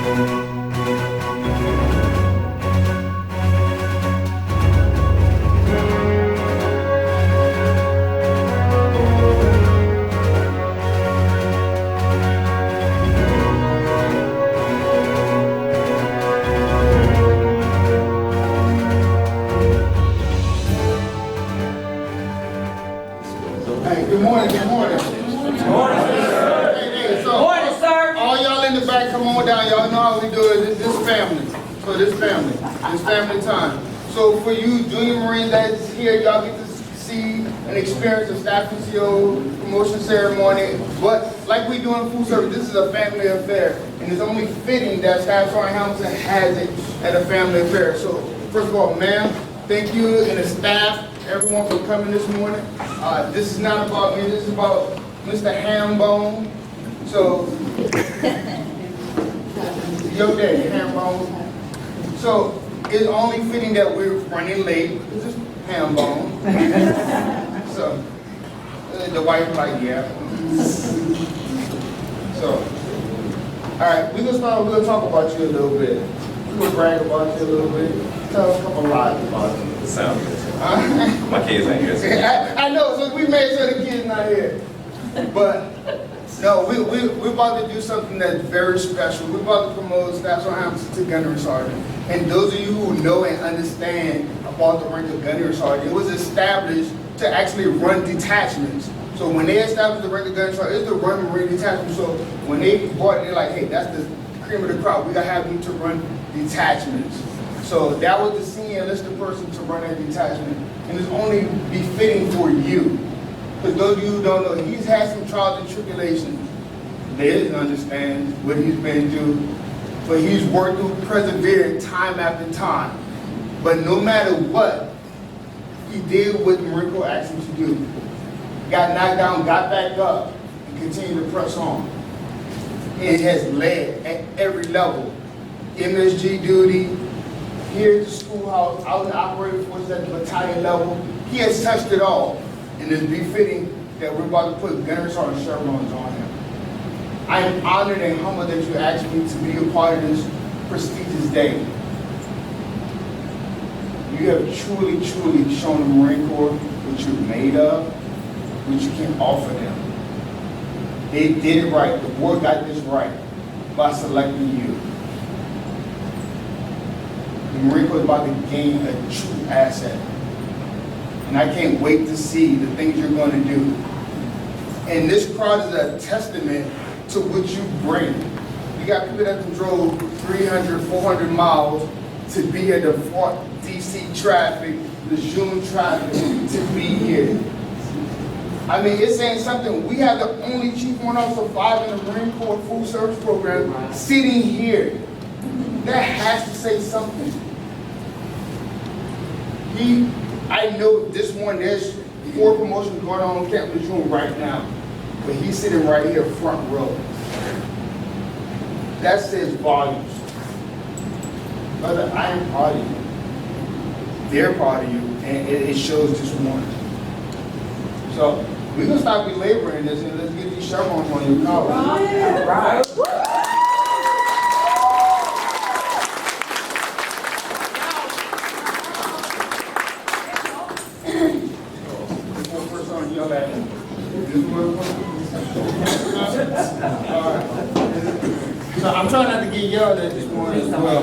Good morning. Hey, so Morning, sir. all y'all in the back, come on down. Y'all know how we do it. This family. So this family time. So for you junior Marines that's here, y'all get to see and experience the staff PCO promotion ceremony. But like we do in food service, this is a family affair. And it's only fitting that Staff Sergeant Hamilton has it at a family affair. So first of all, ma'am, thank you and the staff, everyone for coming this morning. This is not about me, this is about Mr. Hambone. So, your day, Hambone. So, it's only fitting that we're running late, because it's Hambone. So, the wife like, yeah. So, alright, we're gonna start, we're gonna talk about you a little bit. We're gonna brag about you a little bit. Tell us a couple lies about you. It sounds good. My kids ain't here. I know, so we made sure the kids not here. But no, we're about to do something that's very special. We're about to promote Staff Sergeant Hamilton to Gunnery Sergeant. And those of you who know and understand about the rank of Gunnery Sergeant, it was established to actually run detachments. So when they established the rank of Gunnery Sergeant, it's the run Marine detachment. So when they bought it, they're like, hey, that's the cream of the crop. We gotta have you to run detachments. So that was the senior enlisted person to run that detachment. And it's only befitting for you. Because those of you who don't know, he's had some trials and tribulations. They didn't understand what he's been through. But he's worked through, persevered time after time. But no matter what, he did what the Marine Corps asked him to do. Got knocked down, got back up, and continued to press on. And has led at every level. MSG duty, here at the schoolhouse, out in the operating forces at the battalion level. He has touched it all. And it's befitting that we're about to put Gunnery Sergeant chevrons on him. I am honored and humbled that you asked me to be a part of this prestigious day. You have truly, truly shown the Marine Corps what you're made of, what you can offer them. They did it right. The board got this right by selecting you. The Marine Corps is about to gain a true asset. And I can't wait to see the things you're going to do. And this crowd is a testament to what you bring. You got people that drove 300, 400 miles to be at the Fort DC traffic, the June traffic, to be here. I mean, it's saying something. We have the only Chief Warrant Officer 5 in the Marine Corps Food Service Program sitting here. That has to say something. I know this one, there's 4 promotions going on Camp Lejeune right now, but he's sitting right here front row. That says volumes. Brother, I am proud of you. They're proud of you, and it shows this morning. So we're gonna stop belaboring this and let's get these chevrons on your collar. Right. So I'm trying not to get yelled at this morning as well.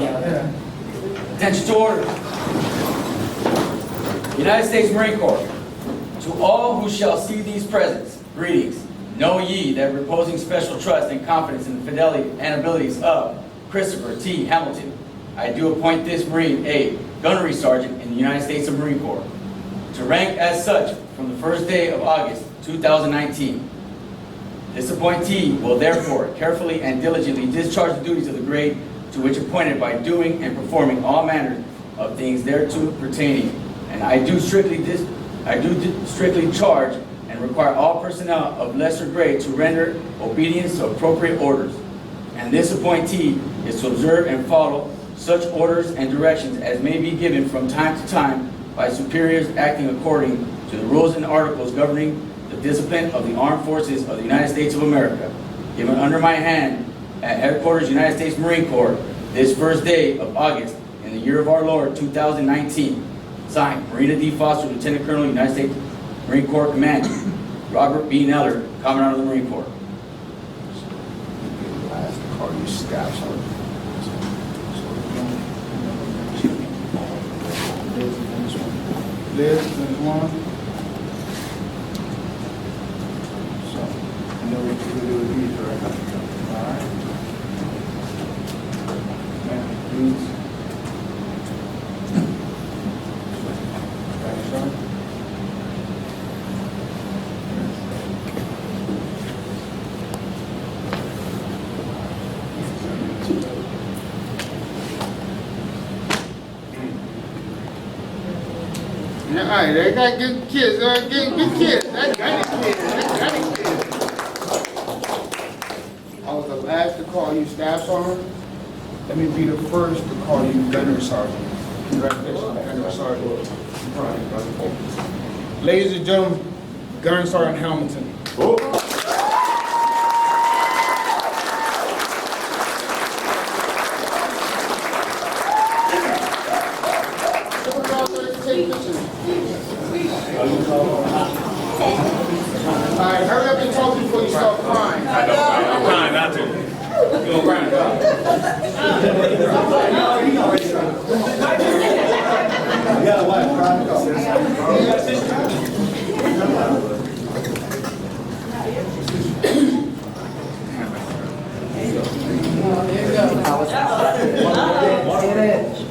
Attention to order. United States Marine Corps. To all who shall see these presents, greetings. Know ye that reposing special trust and confidence in the fidelity and abilities of Christopher T. Hamilton, I do appoint this Marine a Gunnery Sergeant in the United States of Marine Corps, to rank as such from the first day of August 2019. This appointee will therefore carefully and diligently discharge the duties of the grade to which appointed by doing and performing all manner of things thereto pertaining, and I do strictly charge and require all personnel of lesser grade to render obedience to appropriate orders. And this appointee is to observe and follow such orders and directions as may be given from time to time by superiors acting according to the rules and articles governing the discipline of the armed forces of the United States of America, given under my hand at Headquarters United States Marine Corps this first day of August in the year of our Lord 2019. Signed, Marina D. Foster, Lieutenant Colonel, United States Marine Corps Commander. Robert B. Neller, Commandant of the Marine Corps. Last call you Staff Sergeant. Liz, there's one. So, you know what you're gonna do with these, right? All right. Man, please. Staff Sergeant. All right, they got good kids, good kids. That's gunny kids. That's gunny kids. I was the last to call you Staff Sergeant. Let me be the first to call you Gunnery Sergeant. Congratulations, Gunnery Sergeant. Ladies and gentlemen, Gunnery Sergeant Hamilton. All right, hurry up and talk before you start crying. I know, I'm trying not to. You gonna cry now? You got a wife, crying.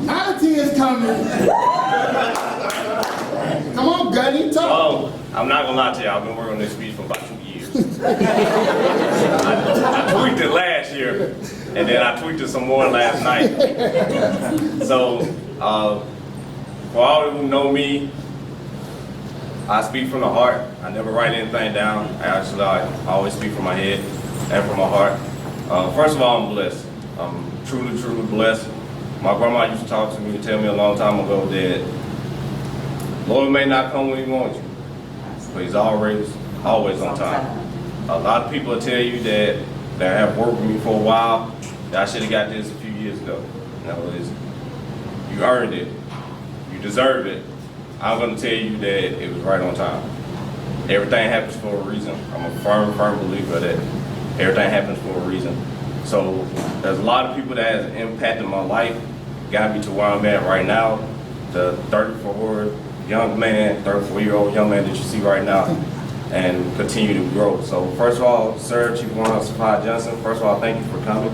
Oddity is coming. Come on, Gunny, talk. Oh, I'm not gonna lie to you, I've been working on this speech for about 2 years. I tweaked it last year, and then I tweaked it some more last night. So, for all who know me, I speak from the heart. I never write anything down. I always speak from my head and from my heart. First of all, I'm blessed. I'm truly, truly blessed. My grandma used to talk to me and tell me a long time ago that Lord may not come when he wants you, but he's always on time. A lot of people will tell you that have worked with me for a while, that I should have got this a few years ago. No, you earned it. You deserve it. I'm going to tell you that it was right on time. Everything happens for a reason. I'm a firm believer that everything happens for a reason. So there's a lot of people that has impacted my life, got me to where I'm at right now. The 34-year-old young man that you see right now, and continue to grow. So first of all, sir, Chief Warren Supply Johnson, first of all, thank you for coming.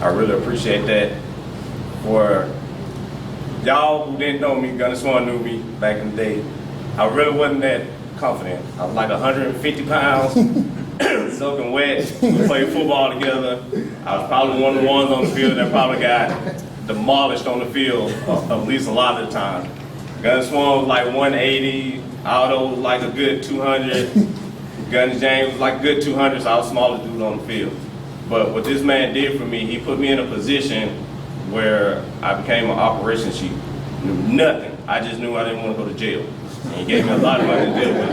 I really appreciate that. For y'all who didn't know me, Gunner Swan knew me back in the day, I really wasn't that confident. I was like 150 pounds, soaking wet. We played football together. I was probably one of the ones on the field that probably got demolished on the field, at least a lot of the time. Gunner Swan was like 180, Aldo was like a good 200, Gunner James was like a good 200, so I was the smallest dude on the field. But what this man did for me, he put me in a position where I became an operations chief. Knew nothing. I just knew I didn't want to go to jail. And he gave me a lot of money to deal with.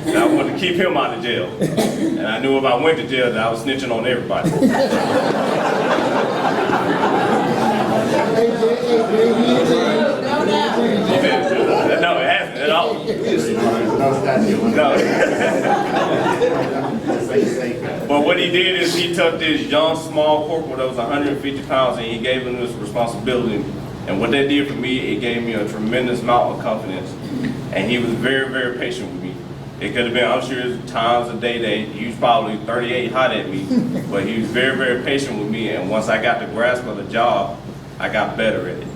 And I wanted to keep him out of jail. And I knew if I went to jail that I was snitching on everybody. No, it hasn't at all. No. But what he did is he took this young, small corporal that was 150 pounds and he gave him this responsibility. And what that did for me, it gave me a tremendous amount of confidence. And he was very, very patient with me. It could have been, I'm sure, times a day that he was probably 38 hot at me, but he was very, very patient with me. And once I got the grasp of the job, I got better at it.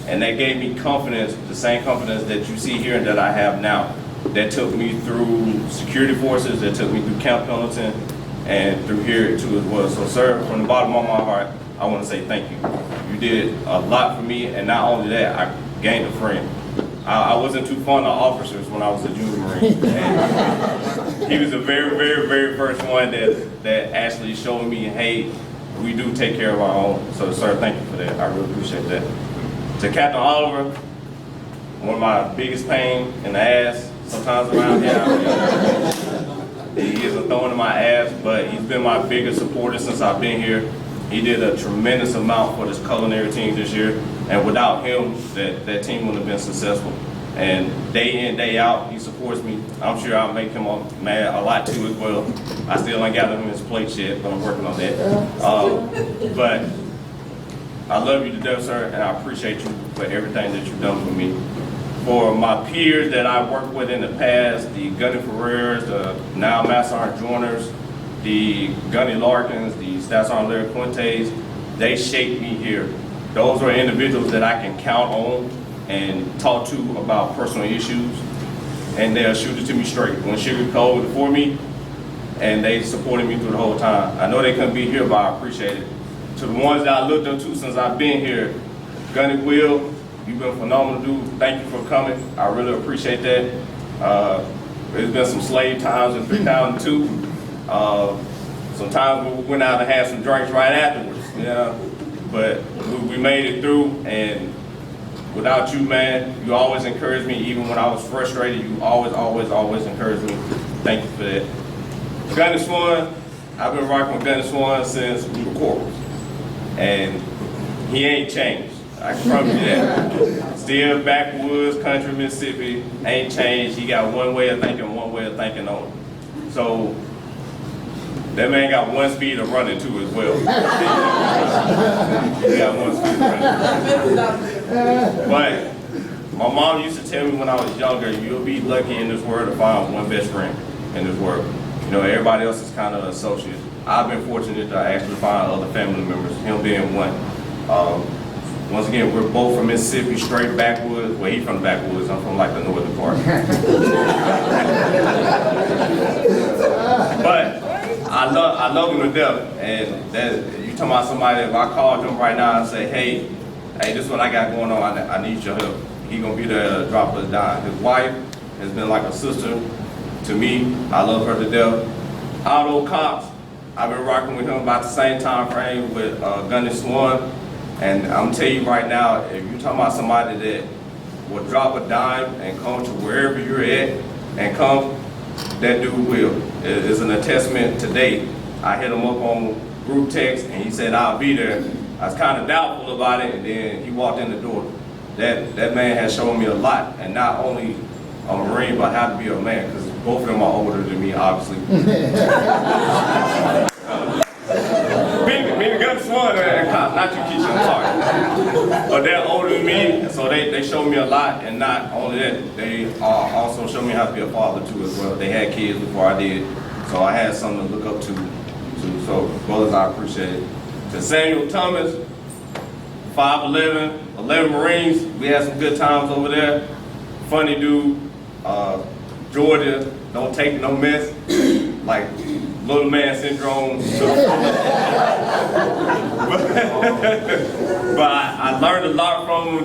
And that gave me confidence, the same confidence that you see here and that I have now. That took me through security forces, that took me through Camp Pendleton, and through here too as well. So sir, from the bottom of my heart, I want to say thank you. You did a lot for me, and not only that, I gained a friend. I wasn't too fond of officers when I was a junior Marine. And he was the very, very, very first one that actually showed me, hey, we do take care of our own. So sir, thank you for that. I really appreciate that. To Captain Oliver, one of my biggest pain in the ass sometimes around here. He is a thorn in my ass, but he's been my biggest supporter since I've been here. He did a tremendous amount for this culinary team this year, and without him, that team wouldn't have been successful. And day in, day out, he supports me. I'm sure I'll make him mad a lot too as well. I still ain't got him his plate yet, but I'm working on that. But I love you to death, sir, and I appreciate you for everything that you've done for me. For my peers that I worked with in the past, the Gunny Ferreiras, the now Master Sergeant Joiners, the Gunny Larkins, the Staff Sergeant Larry Quintes, they shaped me here. Those are individuals that I can count on and talk to about personal issues, and they'll shoot it to me straight. When sugar cold for me, and they supported me through the whole time. I know they couldn't be here, but I appreciate it. To the ones that I looked up to since I've been here, Gunny Will, you've been a phenomenal dude. Thank you for coming. I really appreciate that. There's been some slave times in 3002. Sometimes we went out and had some drinks right afterwards, you know. But we made it through, and without you, man, you always encouraged me. Even when I was frustrated, you always encouraged me. Thank you for that. Gunny Swan, I've been rocking with Gunny Swan since we were corporals. And he ain't changed. I can promise you that. Still backwoods, country, Mississippi, ain't changed. He got one way of thinking only. So that man got one speed of running too as well. He got one speed of running. But my mom used to tell me when I was younger, you'll be lucky in this world to find one best friend in this world. You know, everybody else is kind of an associate. I've been fortunate to actually find other family members, him being one. Once again, we're both from Mississippi, straight backwoods. Well, he's from the backwoods. I'm from like the northern part. But I love him to death. And that, you talking about somebody, if I called him right now and say, hey, this is what I got going on, I need your help. He gonna be there to drop us down. His wife has been like a sister to me. I love her to death. Otto Cox, I've been rocking with him about the same time frame with Gunny Swan. And I'm telling you right now, if you're talking about somebody that will drop a dime and come to wherever you're at and come, that dude will. It's an attestment today. I hit him up on group text and he said, I'll be there. I was kind of doubtful about it, and then he walked in the door. That man has shown me a lot, and not only a Marine, but how to be a man, because both of them are older than me, obviously. Me and Gunny Swan, not you, Keisha, I'm sorry. But they're older than me, so they showed me a lot, and not only that, they also showed me how to be a father too as well. They had kids before I did, so I had something to look up to. So brothers, I appreciate it. To Samuel Thomas, 5'11", 11 Marines, we had some good times over there. Funny dude, Georgia, don't take no mess, like little man syndrome. But I learned a lot from him.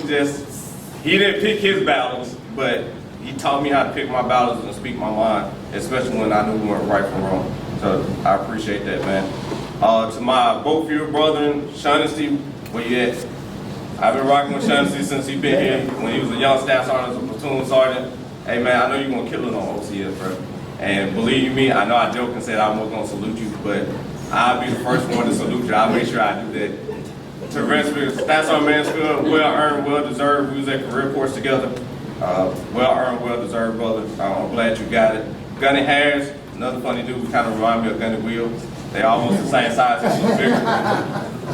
He didn't pick his battles, but he taught me how to pick my battles and speak my mind, especially when I knew we weren't right from wrong. So I appreciate that, man. To my both-year brother, Shaughnessy, where you at? I've been rocking with Shaughnessy since he been here. When he was a young staff sergeant, as a platoon sergeant. Hey man, I know you're gonna kill it on OCS, bro. And believe me, I know I joked and said I was gonna salute you, but I'll be the first one to salute you. I'll make sure I do that. To Mansfield, Staff Sergeant Mansfield, well earned, well deserved. We was at career course together. Well earned, well deserved, brother. I'm glad you got it. Gunny Harris, another funny dude, kind of remind me of Gunny Will. They almost the same size, a little bigger.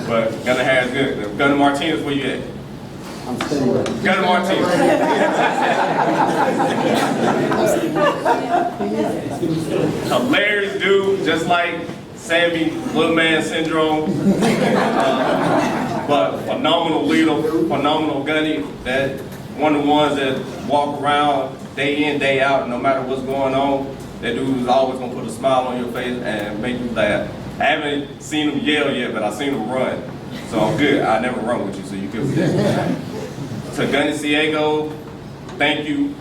But Gunny Harris good. Gunny Martinez, where you at? I'm staying. Gunny Martinez. Hilarious dude, just like Sammy, little man syndrome. But phenomenal leader, phenomenal Gunny. That one of the ones that walk around day in, day out, no matter what's going on. That dude is always gonna put a smile on your face and make you laugh. I haven't seen him yell yet, but I've seen him run. So I'm good. I never run with you, so you good with that. To Gunny Ciego, thank you.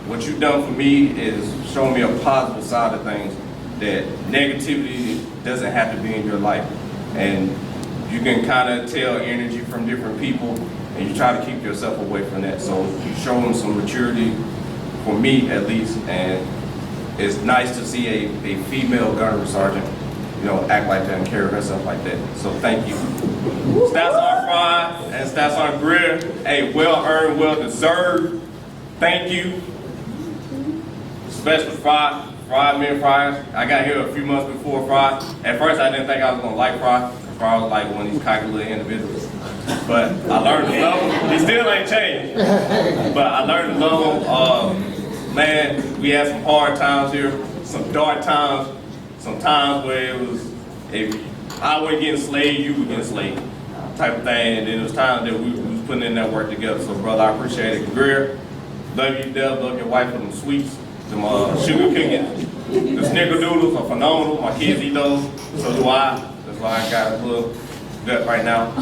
What you've done for me is showing me a positive side of things, that negativity doesn't have to be in your life. And you can kind of tell energy from different people, and you try to keep yourself away from that. So you've shown some maturity, for me at least, and it's nice to see a female gunnery sergeant act like that and carry herself like that. So thank you. Staff Sergeant Fry and Staff Sergeant Greer, hey, well earned, well deserved. Thank you. Especially Fry, men Fry. I got here a few months before Fry. At first I didn't think I was gonna like Fry. Fry was like one of these cocky little individuals. But I learned to love him. He still ain't changed. But I learned to love him. Man, we had some hard times here, some dark times, some times where it was, if I wasn't getting slayed, you were getting slayed, type of thing. And then there was times that we was putting in that work together. So brother, I appreciate it. Greer, love you, Dev, love your wife for them sweets, them sugar cookies, the snickerdoodles are phenomenal. My kids eat those, so do I. That's why I got a little gut right now.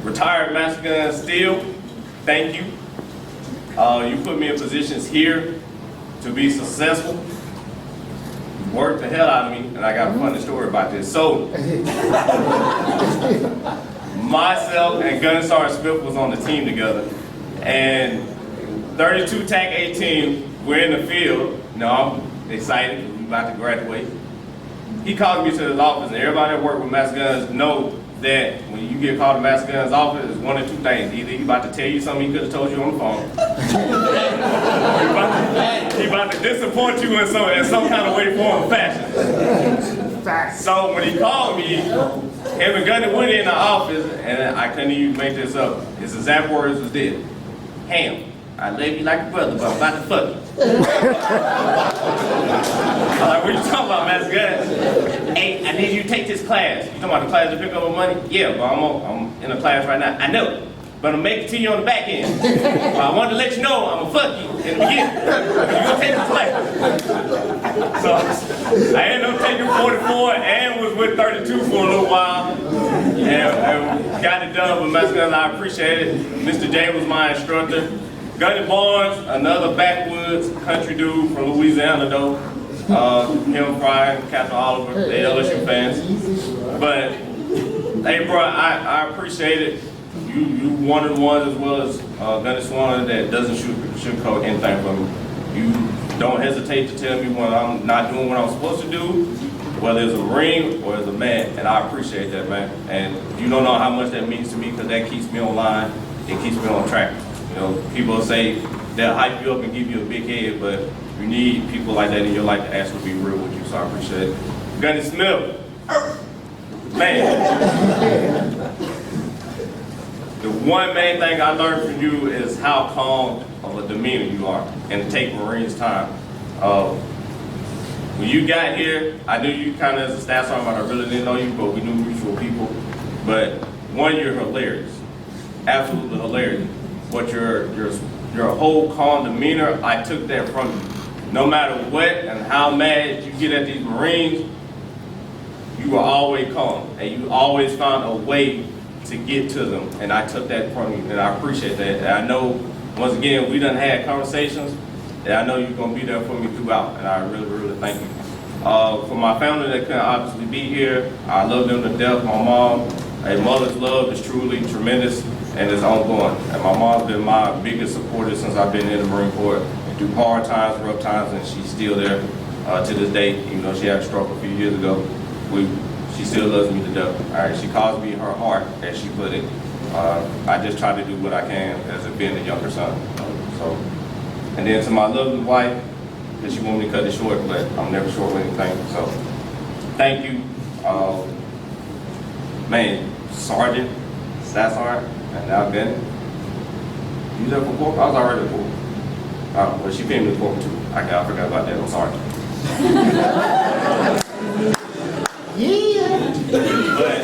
Retired Master Gun Steel, thank you. You put me in positions here to be successful. Worked the hell out of me, and I got a funny story about this. So, myself and Gunner Sergeant Smith was on the team together, and 32 TAC 18, we're in the field. I'm excited, we're about to graduate. He called me to his office, and everybody that worked with Master Guns know that when you get called to Master Gun's office, it's one of two things. Either he's about to tell you something he could have told you on the phone, he's about to disappoint you in some kind of way, form, or fashion. So when he called me, him and Gunny went in the office, and I couldn't even make this up. His exact words was this: "Ham, I love you like a brother, but I'm about to fuck you." I'm like, what you talking about, Master Gun? Hey, I need you to take this class. You talking about the class to pick up money? Yeah, but I'm in a class right now. I know, but I'm making it to you on the back end. But I wanted to let you know I'm gonna fuck you in the beginning. You're gonna take this class. So I ended up taking 44 and was with 32 for a little while. And got it done with Master Gun. I appreciate it. Mr. J was my instructor. Gunny Barnes, another backwoods country dude from Louisiana though. Him, Fry, Captain Oliver, the LSU fans. But, hey bro, I appreciate it. You one of the ones as well as Gunny Swan that doesn't sugarcoat anything from me. You don't hesitate to tell me when I'm not doing what I'm supposed to do, whether it's a Marine or as a man, and I appreciate that, man. And you don't know how much that means to me because that keeps me online, it keeps me on track. People say they'll hype you up and give you a big head, but you need people like that in your life to actually be real with you, so I appreciate it. Gunny Smith, man. The one main thing I learned from you is how calm of a demeanor you are, and to take Marines time. When you got here, I knew you kind of as a staff sergeant, I really didn't know you, but we knew mutual people. But one, you're hilarious, absolutely hilarious. But your whole calm demeanor, I took that from you. No matter what and how mad you get at these Marines, you were always calm, and you always found a way to get to them. And I took that from you, and I appreciate that. And I know, once again, we done had conversations, and I know you're gonna be there for me throughout, and I really, really thank you. For my family that couldn't obviously be here, I love them to death. My mom, a mother's love is truly tremendous. And it's ongoing. And my mom's been my biggest supporter since I've been in the Marine Corps. Through hard times, rough times, and she's still there to this day. Even though she had a stroke a few years ago, she still loves me to death. All right, she calls me her heart, as she put it. I just try to do what I can as being a younger son. And then to my lovely wife, that she want me to cut it short, but I'm never short with anything. So, thank you, man, Sergeant, Staff Sergeant. And now Gunny, you there for pork? I was already for pork. Well, she paid me the pork too. I forgot about that. I'm sorry. Yeah. But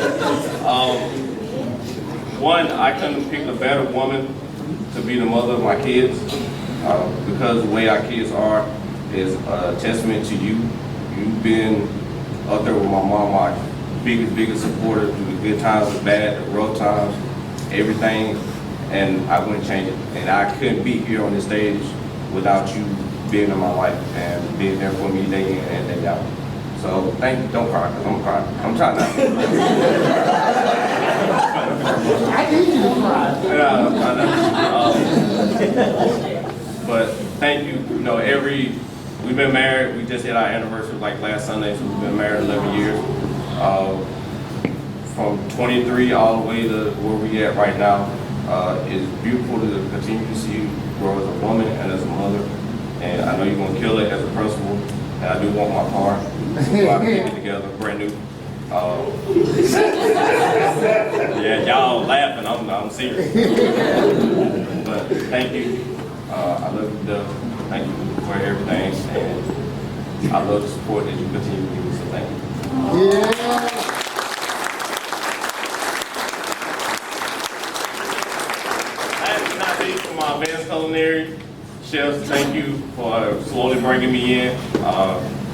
one, I couldn't pick a better woman to be the mother of my kids because the way our kids are is a testament to you. You've been up there with my mom, my biggest supporter through the good times, the bad, the rough times. Everything, and I wouldn't change it. And I couldn't be here on this stage without you being in my life and being there for me day in and day out. So thank you. Don't cry, because I'm crying. I'm trying not to. I need you to cry. But thank you. We've been married. We just hit our anniversary like last Sunday, so we've been married 11 years. From 23 all the way to where we at right now. It's beautiful to continue to see you grow as a woman and as a mother. And I know you're gonna kill it as a principal. And I do want my car, so I can get it together, brand new. Yeah, y'all laughing, I'm serious. But thank you. I love you, Doug. Thank you for everything. And I love the support that you continue to give me, so thank you. Yeah. Last but not least, for my advanced culinary chefs, thank you for slowly bringing me in.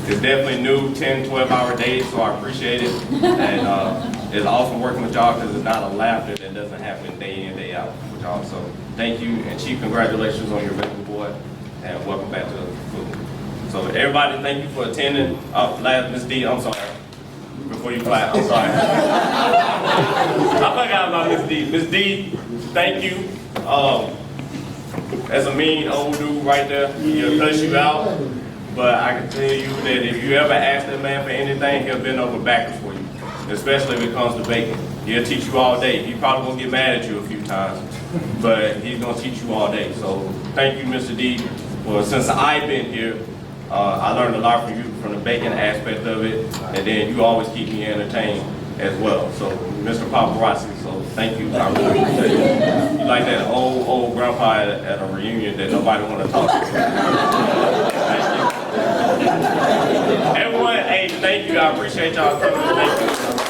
It's definitely new, 10, 12-hour days, so I appreciate it. And it's awesome working with y'all because it's not a laughter that doesn't happen day in, day out with y'all. So thank you, and Chief, congratulations on your baby boy, and welcome back to the food. So everybody, thank you for attending. Last, Ms. D, I'm sorry. Before you clap, I'm sorry. I forgot about Ms. D. Ms. D, thank you. As a mean old dude right there, he'll cuss you out. But I can tell you that if you ever ask that man for anything, he'll bend over backwards for you. Especially if it comes to baking. He'll teach you all day. He probably gonna get mad at you a few times, but he's gonna teach you all day. So thank you, Mr. D. Well, since I've been here, I learned a lot from you from the baking aspect of it, and then you always keep me entertained as well. So, Mr. Paparazzi, so thank you. I really appreciate it. You like that old grandpa at a reunion that nobody want to talk to. Thank you. Everyone, hey, thank you. I appreciate y'all coming. Thank you.